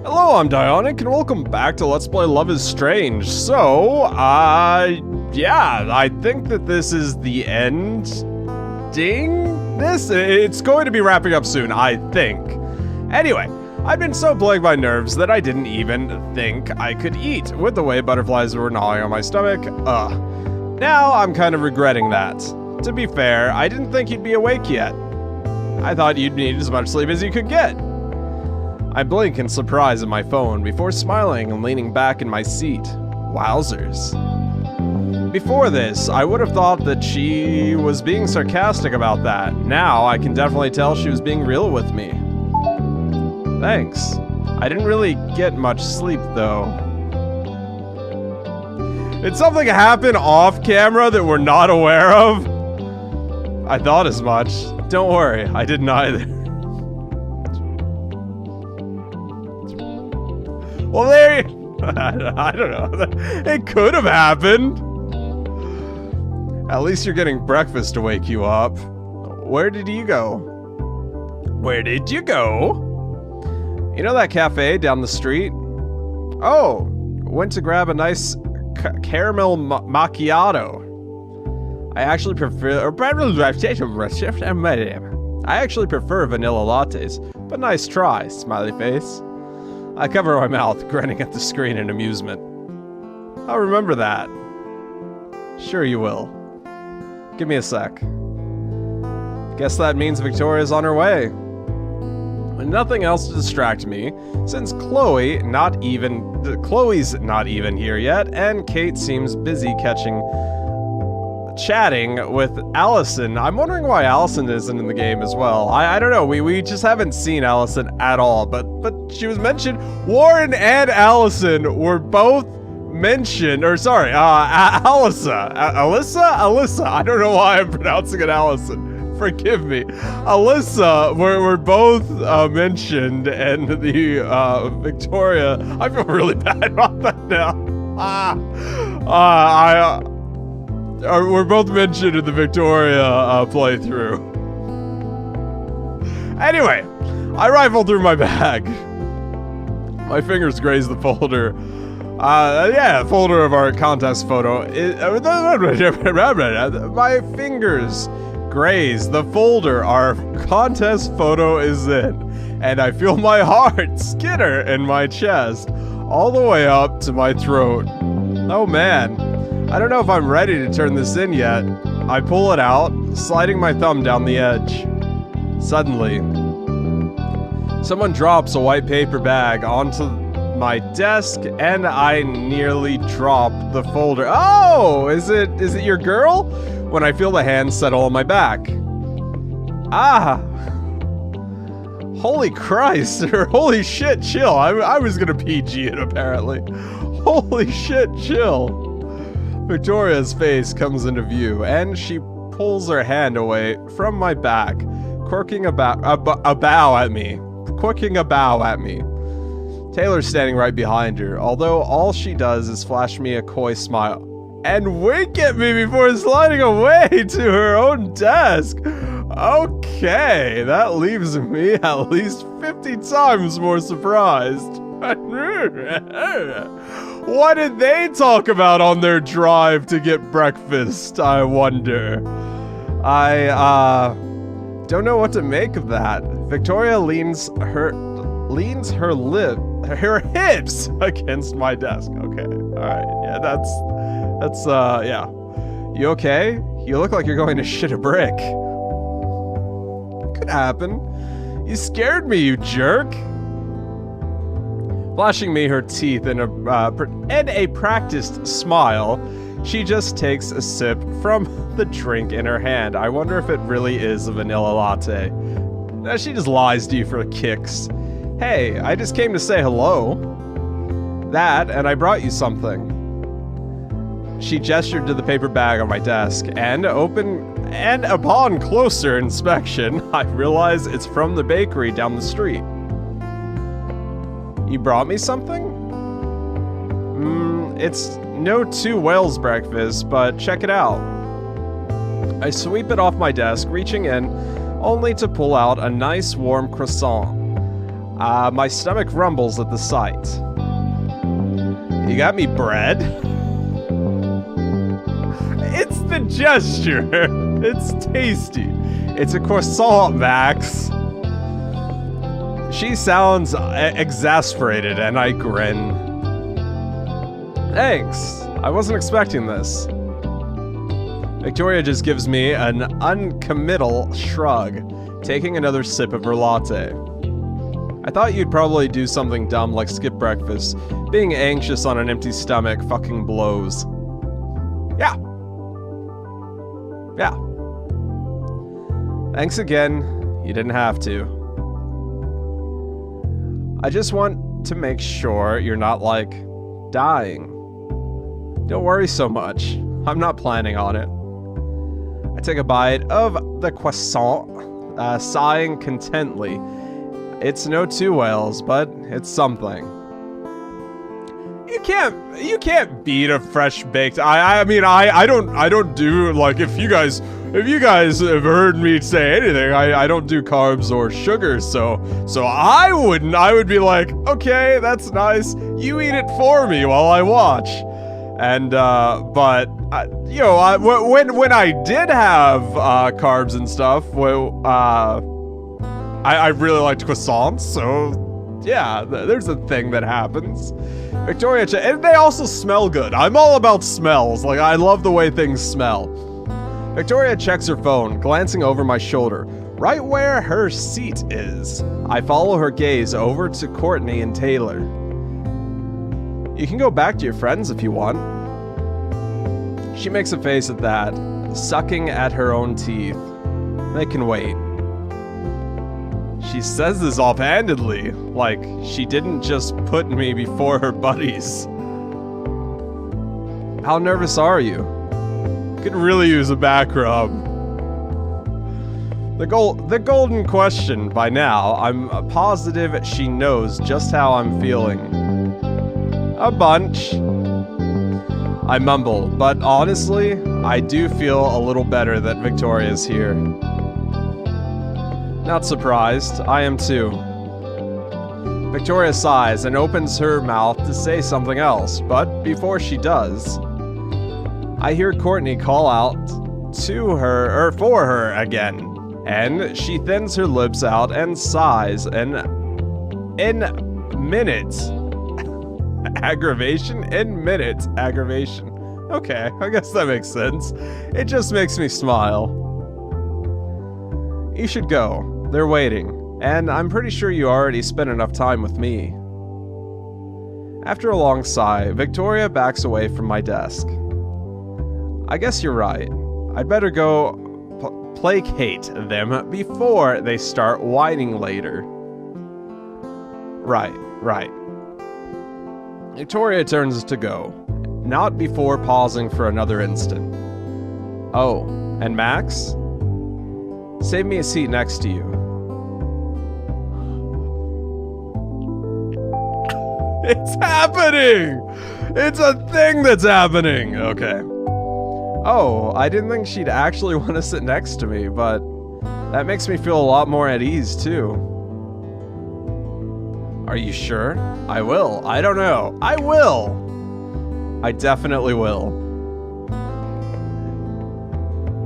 Hello, I'm Dieonik, and welcome back to Let's Play Love is Strange. So, yeah, I think that this is the ending? It's going to be wrapping up soon, I think. Anyway, I've been so plagued by nerves that I didn't even think I could eat, with the way butterflies were gnawing on my stomach. Now I'm kind of regretting that. To be fair, I didn't think you'd be awake yet. I thought you'd need as much sleep as you could get. I blink in surprise at my phone before smiling and leaning back in my seat. Wowzers. Before this, I would have thought that she was being sarcastic about that. Now, I can definitely tell she was being real with me. Thanks. I didn't really get much sleep, though. Did something happen off camera that we're not aware of? I thought as much. Don't worry, I didn't either. Well, there you... I don't know. It could have happened. At least you're getting breakfast to wake you up. Where did you go? Where did you go? You know that cafe down the street? Oh, went to grab a nice caramel macchiato. I actually prefer vanilla lattes, but nice try, smiley face. I cover my mouth, grinning at the screen in amusement. I'll remember that. Sure you will. Give me a sec. Guess that means Victoria's on her way. Nothing else to distract me, since Chloe's not even here yet, and Kate seems busy chatting with Allison. I'm wondering why Allison isn't in the game as well. I don't know, we just haven't seen Allison at all, but she was mentioned. Warren and Allison were both mentioned, or sorry, Alyssa, I don't know why I'm pronouncing it Allison. Forgive me. Alyssa were both mentioned, and the Victoria. I feel really bad about that now. We're both mentioned in the Victoria playthrough. Anyway, I rifle through my bag. My fingers graze the folder. Folder of our contest photo. My fingers graze the folder our contest photo is in, and I feel my heart skitter in my chest, all the way up to my throat. Oh man. I don't know if I'm ready to turn this in yet. I pull it out, sliding my thumb down the edge. Suddenly, someone drops a white paper bag onto my desk, and I nearly drop the folder. Oh, is it your girl? When I feel the hand settle on my back. Ah! Holy Christ, or holy shit, chill. I was gonna PG it apparently. Holy shit, chill. Victoria's face comes into view, and she pulls her hand away from my back, quirking a bow at me. Taylor's standing right behind her, although all she does is flash me a coy smile and wink at me before sliding away to her own desk. Okay, that leaves me at least 50 times more surprised. What did they talk about on their drive to get breakfast, I wonder? I don't know what to make of that. Victoria leans her hips against my desk. Okay, alright, yeah, that's, yeah. You okay? You look like you're going to shit a brick. Could happen. You scared me, you jerk. Flashing me her teeth in a practiced smile, she just takes a sip from the drink in her hand. I wonder if it really is a vanilla latte. She just lies to you for kicks. Hey, I just came to say hello. That, and I brought you something. She gestured to the paper bag on my desk, and upon closer inspection, I realize it's from the bakery down the street. You brought me something? It's no two whales breakfast, but check it out. I sweep it off my desk, reaching in, only to pull out a nice warm croissant. My stomach rumbles at the sight. You got me bread? It's the gesture. It's tasty. It's a croissant, Max. She sounds exasperated, and I grin. Thanks. I wasn't expecting this. Victoria just gives me an uncommittal shrug, taking another sip of her latte. I thought you'd probably do something dumb like skip breakfast. Being anxious on an empty stomach fucking blows. Yeah. Yeah. Thanks again. You didn't have to. I just want to make sure you're not, like, dying. Don't worry so much. I'm not planning on it. I take a bite of the croissant, sighing contently. It's no two whales, but it's something. You can't beat a fresh baked. I mean, I don't do, like, if you guys have heard me say anything, I don't do carbs or sugar, so I would be like, okay, that's nice. You eat it for me while I watch. And but you know, when I did have carbs and stuff, well, I really liked croissants, so yeah, there's a thing that happens. Victoria, and they also smell good. I'm all about smells. Like, I love the way things smell. Victoria checks her phone, glancing over my shoulder, right where her seat is. I follow her gaze over to Courtney and Taylor. You can go back to your friends if you want. She makes a face at that, sucking at her own teeth. They can wait. She says this offhandedly, like she didn't just put me before her buddies. How nervous are you? Could really use a back rub. The golden question by now, I'm positive she knows just how I'm feeling. A bunch. I mumble, but honestly, I do feel a little better that Victoria's here. Not surprised, I am too. Victoria sighs and opens her mouth to say something else, but before she does, I hear Courtney call out to her, or for her again, and she thins her lips out and sighs in minutes. Aggravation? In minutes, aggravation. Okay, I guess that makes sense. It just makes me smile. You should go. They're waiting, and I'm pretty sure you already spent enough time with me. After a long sigh, Victoria backs away from my desk. I guess you're right. I'd better go placate them before they start whining later. Right. Victoria turns to go, not before pausing for another instant. Oh, and Max? Save me a seat next to you. It's happening! It's a thing that's happening! Okay. Oh, I didn't think she'd actually want to sit next to me, but that makes me feel a lot more at ease, too. Are you sure? I will. I don't know. I will! I definitely will.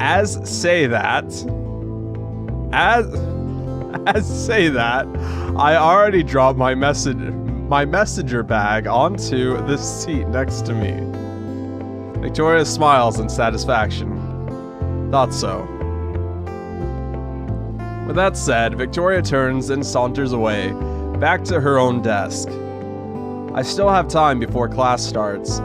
As say that, I already dropped my messenger bag onto the seat next to me. Victoria smiles in satisfaction. Thought so. With that said, Victoria turns and saunters away, back to her own desk. I still have time before class starts.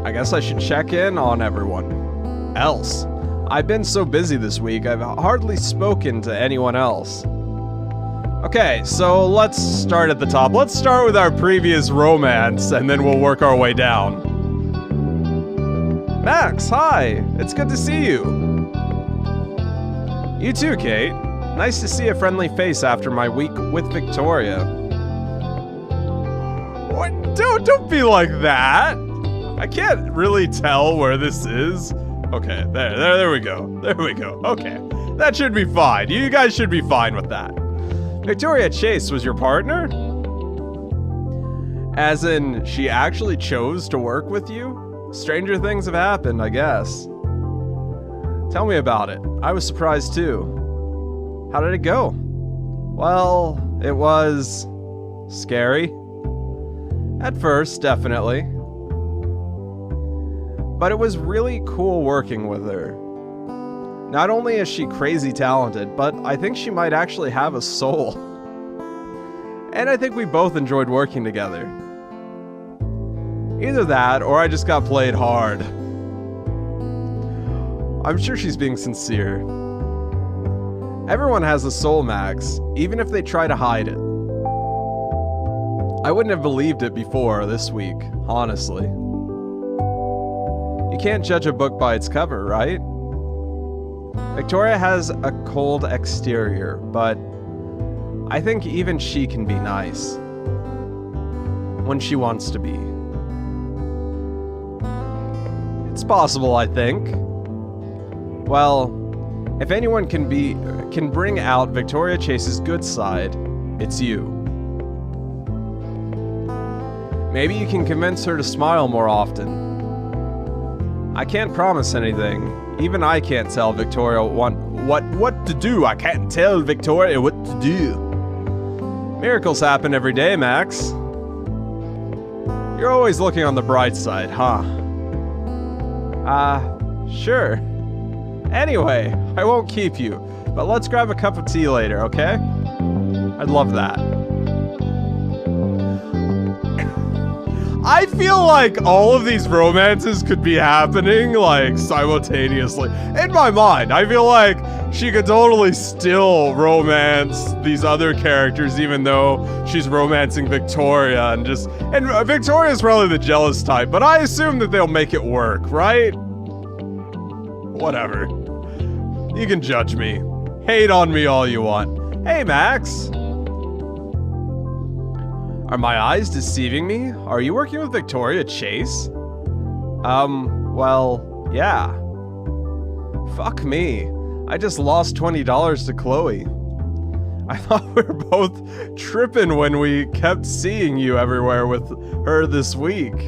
I guess I should check in on everyone. Else, I've been so busy this week, I've hardly spoken to anyone else. Okay, so let's start at the top. Let's start with our previous romance, and then we'll work our way down. Max, hi! It's good to see you! You too, Kate. Nice to see a friendly face after my week with Victoria. What? Don't be like that! I can't really tell where this is. Okay, there we go. There we go. Okay, that should be fine. You guys should be fine with that. Victoria Chase was your partner? As in, she actually chose to work with you? Stranger things have happened, I guess. Tell me about it. I was surprised too. How did it go? Well, it was... scary. At first, definitely. But it was really cool working with her. Not only is she crazy talented, but I think she might actually have a soul. And I think we both enjoyed working together. Either that, or I just got played hard. I'm sure she's being sincere. Everyone has a soul, Max, even if they try to hide it. I wouldn't have believed it before this week, honestly. You can't judge a book by its cover, right? Victoria has a cold exterior, but I think even she can be nice. When she wants to be. It's possible, I think. Well, if anyone can bring out Victoria Chase's good side, it's you. Maybe you can convince her to smile more often. I can't promise anything. Even I can't tell Victoria what to do. I can't tell Victoria what to do. Miracles happen every day, Max. You're always looking on the bright side, huh? Sure. Anyway, I won't keep you, but let's grab a cup of tea later, okay? I'd love that. I feel like all of these romances could be happening, like, simultaneously. In my mind, I feel like she could totally still romance these other characters, even though she's romancing Victoria, and Victoria's probably the jealous type, but I assume that they'll make it work, right? Whatever. You can judge me. Hate on me all you want. Hey, Max. Are my eyes deceiving me? Are you working with Victoria Chase? Well, yeah. Fuck me. I just lost $20 to Chloe. I thought we were both tripping when we kept seeing you everywhere with her this week.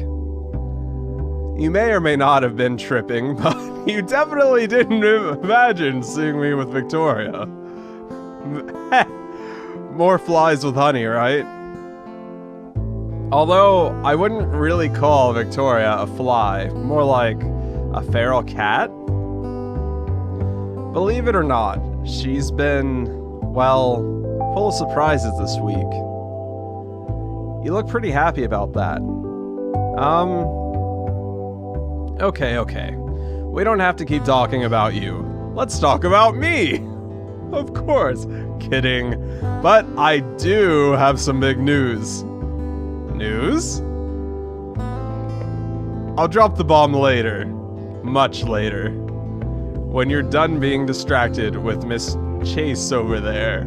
You may or may not have been tripping, but you definitely didn't imagine seeing me with Victoria. More flies with honey, right? Although, I wouldn't really call Victoria a fly, more like a feral cat. Believe it or not, she's been, well, full of surprises this week. You look pretty happy about that. Okay. We don't have to keep talking about you. Let's talk about me! Of course. Kidding. But I do have some big news. News? I'll drop the bomb later. Much later. When you're done being distracted with Miss Chase over there.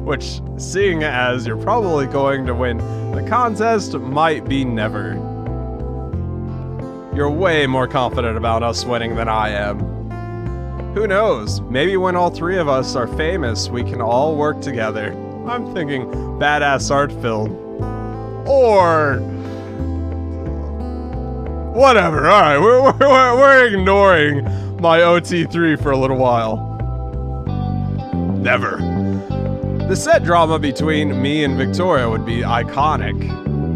Which, seeing as you're probably going to win the contest, might be never. You're way more confident about us winning than I am. Who knows? Maybe when all three of us are famous, we can all work together. I'm thinking badass art film. Or... whatever, alright, we're ignoring my OT3 for a little while. Never. The set drama between me and Victoria would be iconic.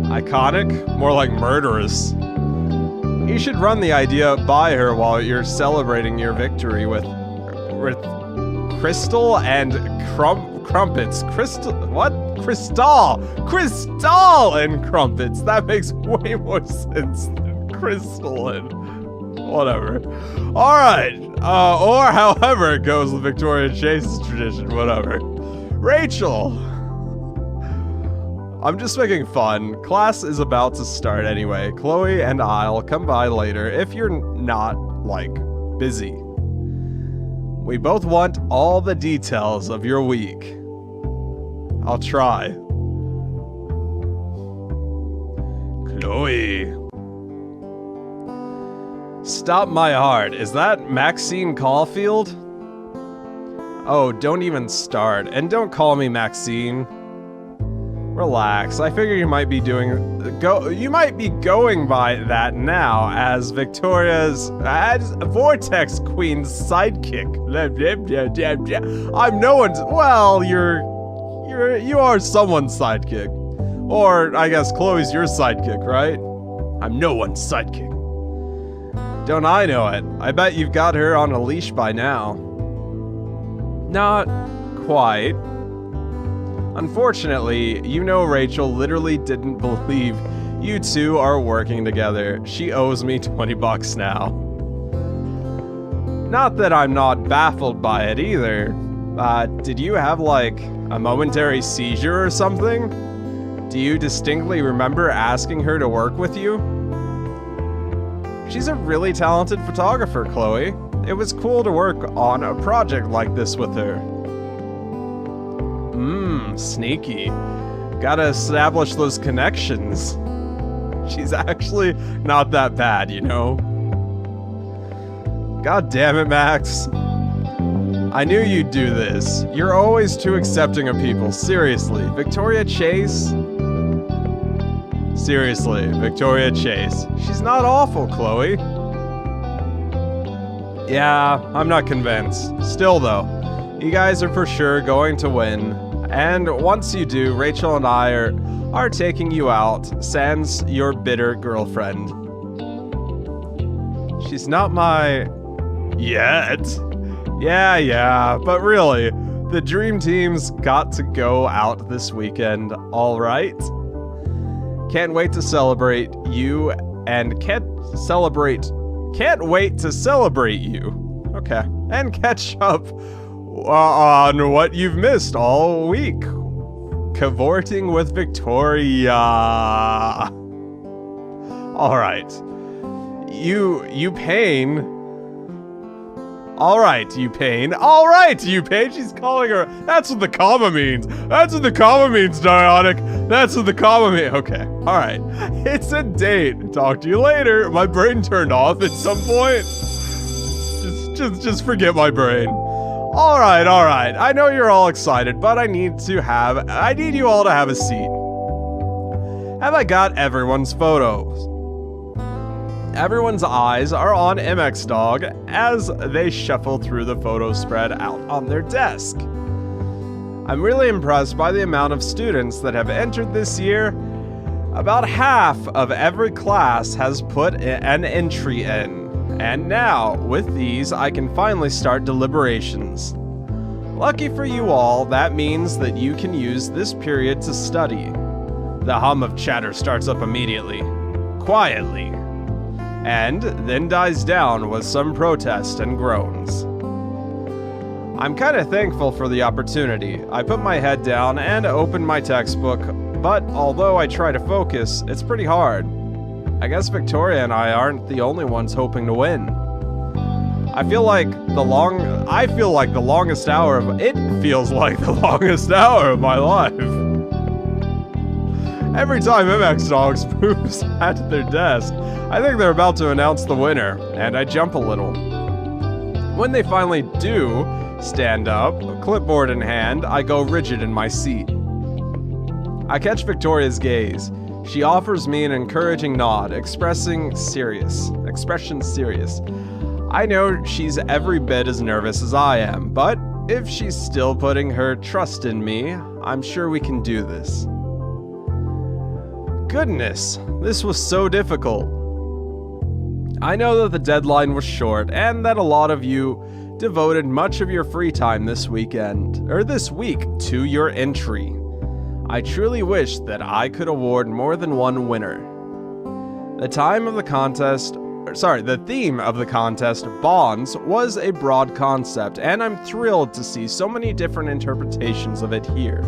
Iconic? More like murderous. You should run the idea by her while you're celebrating your victory with Crystal and Crumpets. Crystal and Crumpets. That makes way more sense than Crystal and whatever. Alright. Or however it goes with Victoria Chase's tradition, whatever. Rachel! I'm just making fun. Class is about to start anyway. Chloe and I'll come by later if you're not, like, busy. We both want all the details of your week. I'll try. Chloe. Stop my heart. Is that Maxine Caulfield? Oh, don't even start. And don't call me Maxine. Relax. I figure you might be going by that now as Victoria's Vortex Queen's sidekick. I'm no one's, well, you are someone's sidekick. Or I guess Chloe's your sidekick, right? I'm no one's sidekick. Don't I know it? I bet you've got her on a leash by now. Not quite. Unfortunately, you know Rachel literally didn't believe you two are working together. She owes me 20 bucks now. Not that I'm not baffled by it either. Did you have like a momentary seizure or something? Do you distinctly remember asking her to work with you? She's a really talented photographer, Chloe. It was cool to work on a project like this with her. Sneaky. Gotta establish those connections. She's actually not that bad, you know? God damn it, Max. I knew you'd do this. You're always too accepting of people, seriously. Victoria Chase? Seriously, Victoria Chase. She's not awful, Chloe. Yeah, I'm not convinced. Still though, you guys are for sure going to win. And once you do, Rachel and I are taking you out, sans your bitter girlfriend. She's not my... yet. Yeah, but really, the dream team's got to go out this weekend, alright? Can't wait to celebrate you, and can't wait to celebrate you. Okay. And catch up on what you've missed all week. Cavorting with Victoria. Alright. You pain. Alright, you pain. Alright, you pain. She's calling her. That's what the comma means. That's what the comma means, Dieonik. That's what the comma means. Okay. Alright. It's a date. Talk to you later. My brain turned off at some point. Just forget my brain. Alright. I know you're all excited, but I need you all to have a seat. Have I got everyone's photos? Everyone's eyes are on MX Dog as they shuffle through the photos spread out on their desk. I'm really impressed by the amount of students that have entered this year. About half of every class has put an entry in. And now, with these, I can finally start deliberations. Lucky for you all, that means that you can use this period to study. The hum of chatter starts up immediately, quietly, and then dies down with some protest and groans. I'm kinda thankful for the opportunity. I put my head down and open my textbook, but although I try to focus, it's pretty hard. I guess Victoria and I aren't the only ones hoping to win. It feels like the longest hour of my life. Every time MX Dogs moves at their desk, I think they're about to announce the winner, and I jump a little. When they finally do stand up, clipboard in hand, I go rigid in my seat. I catch Victoria's gaze. She offers me an encouraging nod, expression serious. I know she's every bit as nervous as I am, but if she's still putting her trust in me, I'm sure we can do this. Goodness, this was so difficult. I know that the deadline was short and that a lot of you devoted much of your free time this week to your entry. I truly wish that I could award more than one winner. The theme of the contest, bonds, was a broad concept, and I'm thrilled to see so many different interpretations of it here.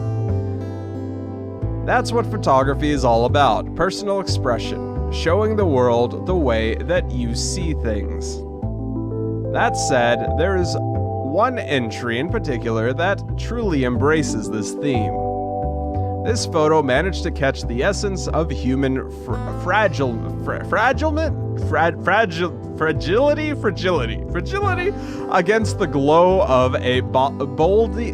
That's what photography is all about, personal expression, showing the world the way that you see things. That said, there is one entry in particular that truly embraces this theme. This photo managed to catch the essence of human fragility against the glow of a boldly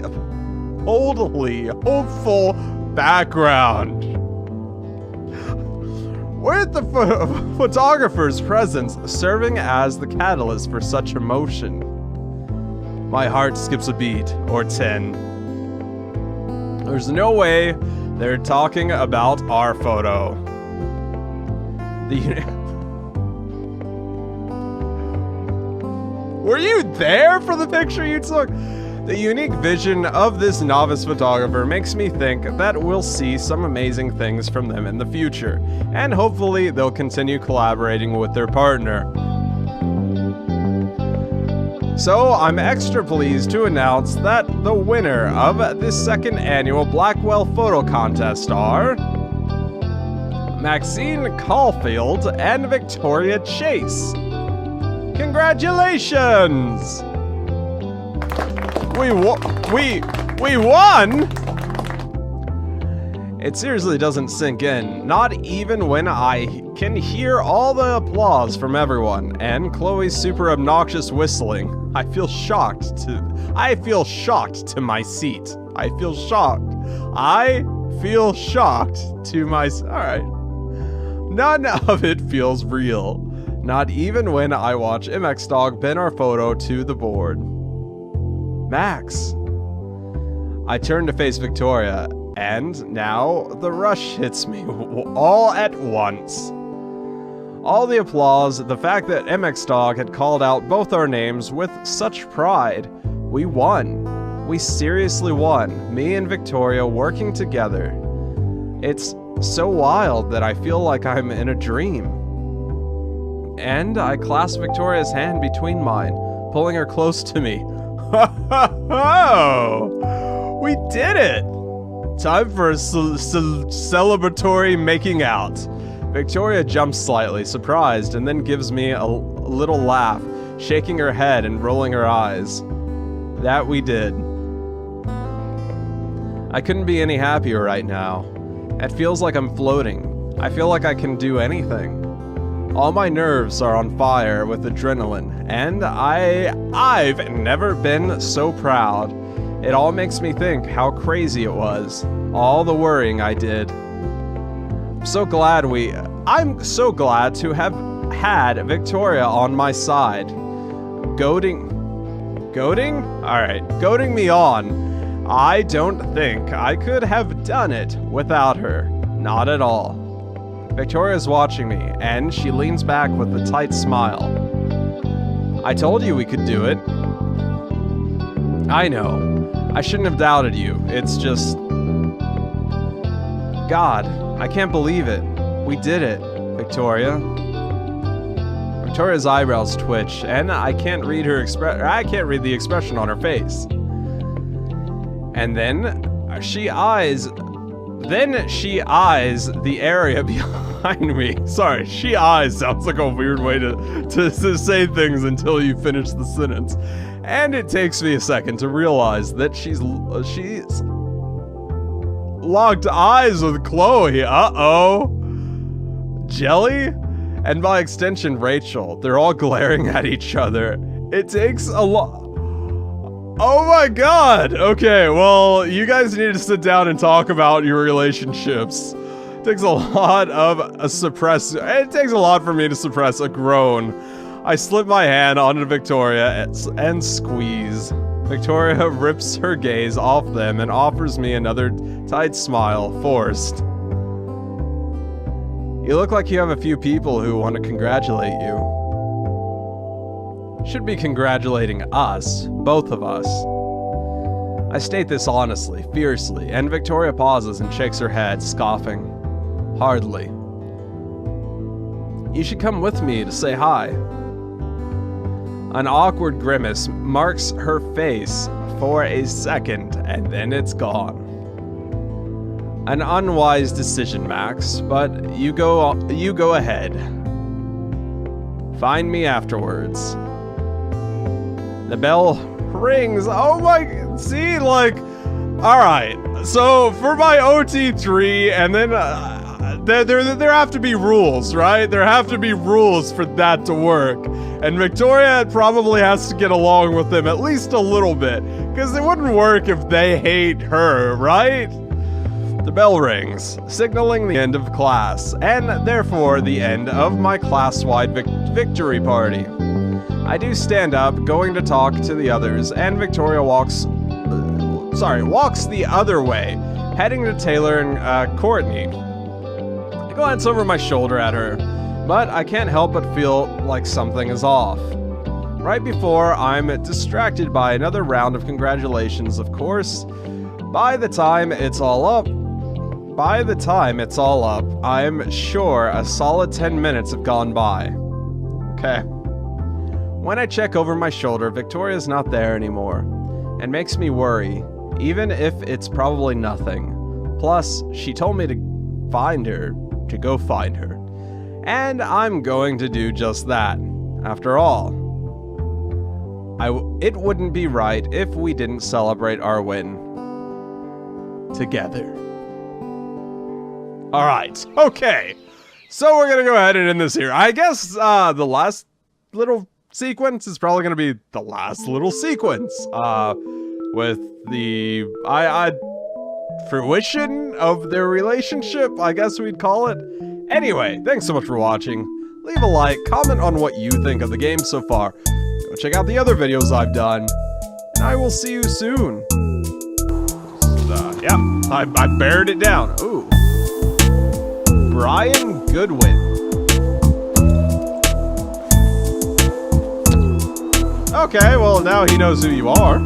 hopeful background. With the photographer's presence serving as the catalyst for such emotion. My heart skips a beat, or 10. There's no way they're talking about our photo. Were you there for the picture you took? The unique vision of this novice photographer makes me think that we'll see some amazing things from them in the future, and hopefully they'll continue collaborating with their partner. So I'm extra pleased to announce that the winner of this second annual Blackwell Photo Contest are Maxine Caulfield and Victoria Chase. Congratulations! We won? It seriously doesn't sink in, not even when I can hear all the applause from everyone and Chloe's super obnoxious whistling. I feel shocked to my seat. Alright. None of it feels real. Not even when I watch MX Dog pin our photo to the board. Max. I turn to face Victoria, and now the rush hits me all at once. All the applause, the fact that MX Dog had called out both our names with such pride. We won. We seriously won. Me and Victoria working together. It's so wild that I feel like I'm in a dream. And I clasp Victoria's hand between mine, pulling her close to me. Oh, we did it! Time for a celebratory making out. Victoria jumps slightly, surprised, and then gives me a little laugh, shaking her head and rolling her eyes. That we did. I couldn't be any happier right now. It feels like I'm floating. I feel like I can do anything. All my nerves are on fire with adrenaline, and I've never been so proud. It all makes me think how crazy it was. All the worrying I did. I'm so glad to have had Victoria on my side. Goading? Alright, goading me on. I don't think I could have done it without her. Not at all. Victoria's watching me, and she leans back with a tight smile. I told you we could do it. I know. I shouldn't have doubted you. It's just... God, I can't believe it. We did it, Victoria. Victoria's eyebrows twitch, and I can't read the expression on her face. And then she eyes the area behind me. Sorry, she eyes sounds like a weird way to say things until you finish the sentence. And it takes me a second to realize that she's locked eyes with Chloe. Uh-oh. Jelly? And by extension, Rachel. They're all glaring at each other. It takes a lot. Oh my god! Okay, well, you guys need to sit down and talk about your relationships. It takes a lot for me to suppress a groan. I slip my hand onto Victoria and squeeze. Victoria rips her gaze off them and offers me another tight smile, forced. You look like you have a few people who want to congratulate you. Should be congratulating us, both of us. I state this honestly, fiercely, and Victoria pauses and shakes her head, scoffing. Hardly. You should come with me to say hi. An awkward grimace marks her face for a second, and then it's gone. An unwise decision, Max, but you go ahead. Find me afterwards. The bell rings. Oh my, see, like, alright, So for my OT3, and then there have to be rules, right? There have to be rules for that to work. And Victoria probably has to get along with them at least a little bit, because it wouldn't work if they hate her, right? The bell rings, signaling the end of class, and therefore the end of my class-wide victory party. I do stand up, going to talk to the others, and Victoria walks the other way, heading to Taylor and Courtney. I glance over my shoulder at her, but I can't help but feel like something is off. Right before I'm distracted by another round of congratulations, of course. By the time it's all up, I'm sure a solid 10 minutes have gone by. Okay. When I check over my shoulder, Victoria's not there anymore, and makes me worry, even if it's probably nothing. Plus, she told me to go find her. And I'm going to do just that. After all, it wouldn't be right if we didn't celebrate our win together. Alright, okay. So we're gonna go ahead and end this here. I guess the last little sequence is probably gonna be the last little sequence. With the fruition of their relationship, I guess we'd call it. Anyway, thanks so much for watching. Leave a like, comment on what you think of the game so far. Go check out the other videos I've done, and I will see you soon. Yeah, I bared it down. Ooh. Brian Goodwin. Okay, well now he knows who you are.